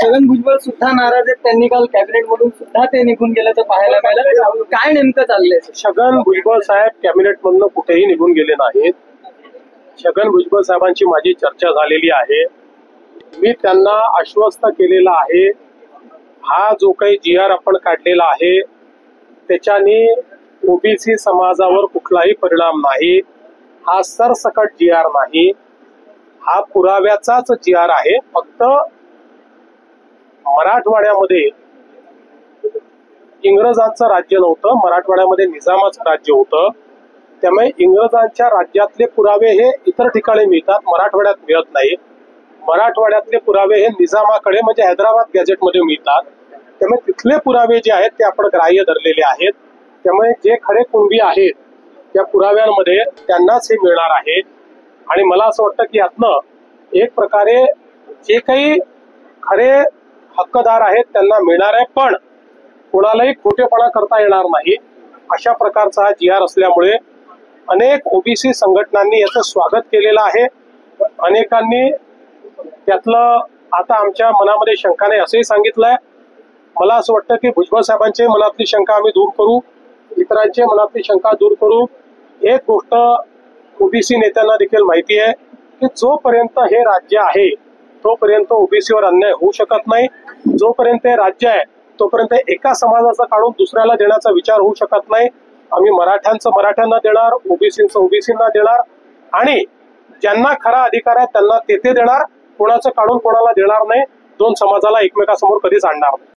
छगन भुजबळ सुद्धा नाराज आहेत, त्यांनी काल कॅबिनेट मधून सुद्धा ते निघून गेल्याचं पाहायला मिळालं. काय नेमकं चाललंय? छगन भुजबळ साहेब कॅबिनेट मधून कुठेही निघून गेले नाहीत. छगन भुजबळ साहेबांची माझी चर्चा झालेली आहे. मी त्यांना आश्वस्त केलेलं आहे, हा जो काही GR आपण काढलेला आहे त्याच्याने ओबीसी समाजावर कुठलाही परिणाम नाही. हा सरसकट GR नाही, हा पुराव्याचाच GR आहे. फक्त मराठवाड्यामध्ये इंग्रजांचं राज्य नव्हतं, मराठवाड्यामध्ये निजामाचं राज्य होतं. त्यामुळे इंग्रजांच्या राज्यातले पुरावे हे इतर ठिकाणी मिळतात, मराठवाड्यात मिळत नाही. मराठवाड्यातले पुरावे हे निजामाकडे म्हणजे हैदराबाद गॅझेटमध्ये मिळतात. त्यामुळे तिथले पुरावे जे आहेत ते आपण ग्राह्य धरलेले आहेत. त्यामुळे जे खरे कुणबी आहेत त्या पुराव्यांमध्ये त्यांनाच हे मिळणार आहे. आणि मला असं वाटतं की यातनं एक प्रकारे जे काही खरे हक्कदार आहेत त्यांना मिळणार आहे, पण कोणालाही खोटेपणा करता येणार नाही अशा प्रकारचा हा GR असल्यामुळे अनेक ओबीसी संघटनांनी याचं स्वागत केलेलं आहे. अनेकांनी त्यातलं आता आमच्या मनामध्ये शंका नाही असंही सांगितलंय. मला असं वाटतं की भुजबळ साहेबांच्या मनातली शंका आम्ही दूर करू, इतरांच्या मनातली शंका दूर करू. एक गोष्ट ओबीसी नेत्यांना देखील माहिती आहे की जोपर्यंत हे राज्य आहे तोपर्यंत ओबीसीवर अन्याय होऊ शकत नाही. जोपर्यंत हे राज्य आहे तोपर्यंत एका समाजाचा काढून दुसऱ्याला देण्याचा विचार होऊ शकत नाही. आम्ही मराठ्यांचं मराठ्यांना देणार, ओबीसींचं ओबीसींना देणार आणि ज्यांना खरा अधिकार आहे त्यांना ते देणार. कोणाचं काढून कोणाला देणार नाही. दोन समाजाला एकमेकासमोर कधीच आणणार नाही.